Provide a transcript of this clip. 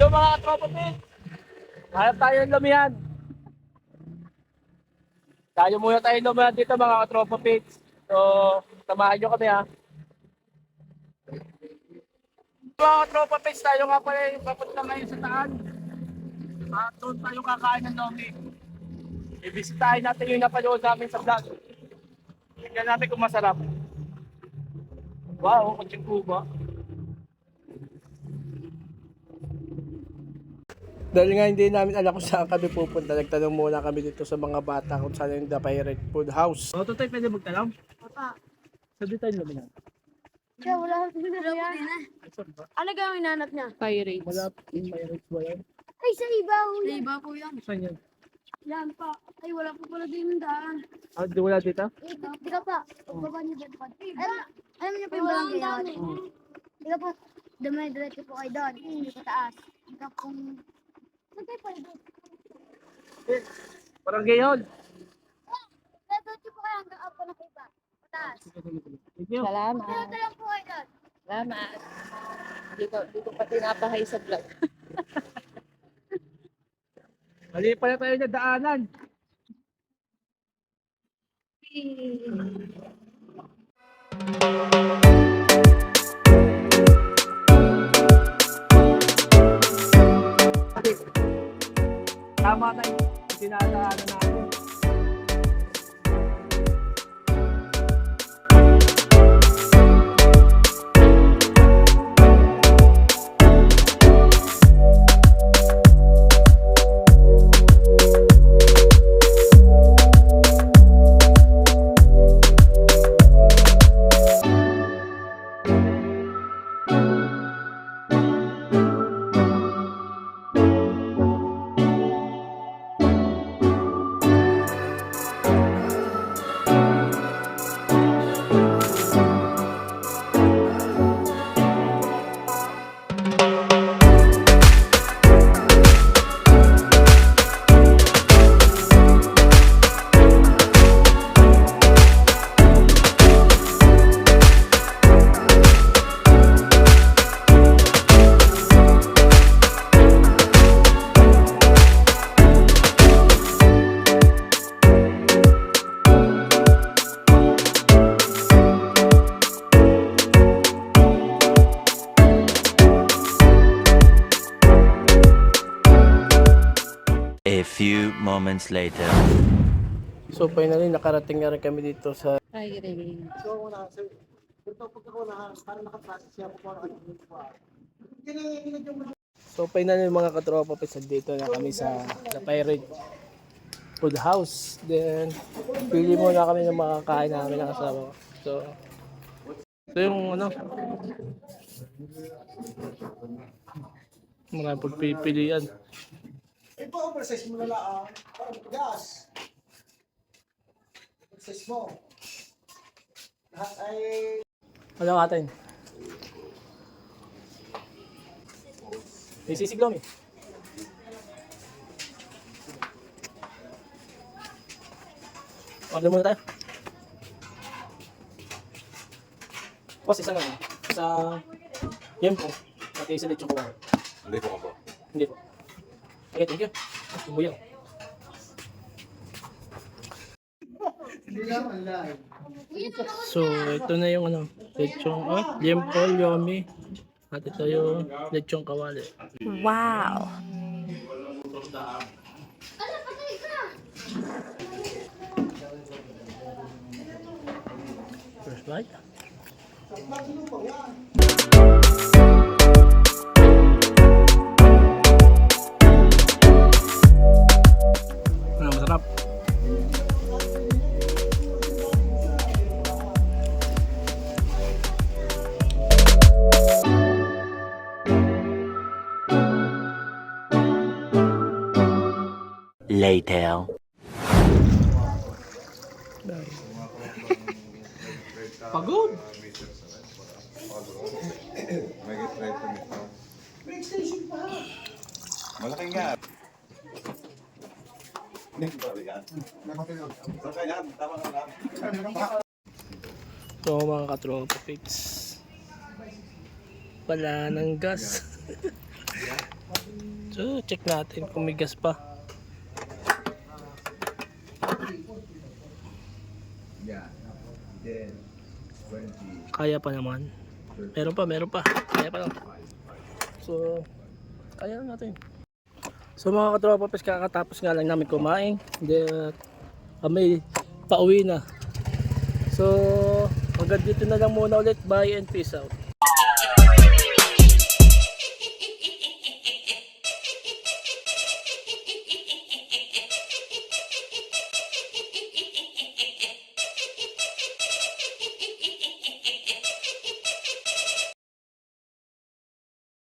Yo mga tropa pit, hanap tayo ng lumihan. Tayo muna tayo lumihan dito mga tropa pit. So, samahan nyo kami ha. Mga tropa pit, tayo nga pala yung papunta ngayon sa taan. At doon tayo kakain ng lomi. Ibisitahin natin yung napanood namin sa vlog. Tignan natin kung masarap. Wow, kutsing kuba. Dahil nga hindi namin alam kung saan kami pupunta, nagtanong muna kami dito sa mga bata kung saan yung The Pirate Food House. O, Totoy, pwede magtanong? Papa, Sabi tayo naman yan. siya wala akong yan. Ano gawin nanap niya? Pirates. Wala, Pirates ba yan? Ay, sa ibaw. Sa ibaw po yan. Saan yan? Yan pa. Ay, wala po pala din yung daan. Ah, di wala dito? Tika pa. Pagbaba niyo dyan pa. Alam niyo po yung barangay natin. Tika po. Damay diretso po kayo doon. Hindi pa taas. Tika pong... Saan kayo pa doon? Parang gayon. Diretso po kayo hanggang up po na kayo pa. Pataas. Thank you. Salamat. Diretso lang po kayo doon. Salamat. Dito pa tinapahay sa vlog. Mali pala tayo na daanan. Tama tayo. Dinadaanan natin. A few moments later. So finally nakarating na rin kami dito sa Pirates. So finally mga katropa pits, dito na kami sa The Pirate Food House. Then pili muna kami ng mga kain namin ng kasama ko. So ito yung ano, mga pagpipilian. Ito, oversize mo na lang. Parang gas. Oversize mo. Lahat ay... Ano natin? May sisig lang eh. Order muna tayo. Boss, isa lang. Sa Yempo. Pati isa lechon ko. Hindi po ako. Hindi po. Okay, thank you. Buyaw. Hindi naman lang. So, ito na yung ano, lechong, Yempo, yomi. At ito yung lechong kawali. Wow. First bite. Ano, masarap. Later. Pagod. May get-try to meet now. May extension pa. Malaki nga. Hindi, balikan. Sa kanya, tama ka lang. So mga katropa pits, wala ng gas. So check natin kung may gas pa. Kaya pa naman. Meron pa. Kaya pa lang. So kaya lang natin. So mga katropa pits, kakatapos nga lang namin kumain. Then kami pauwi na. So hanggang dito na lang muna ulit. Bye and peace out.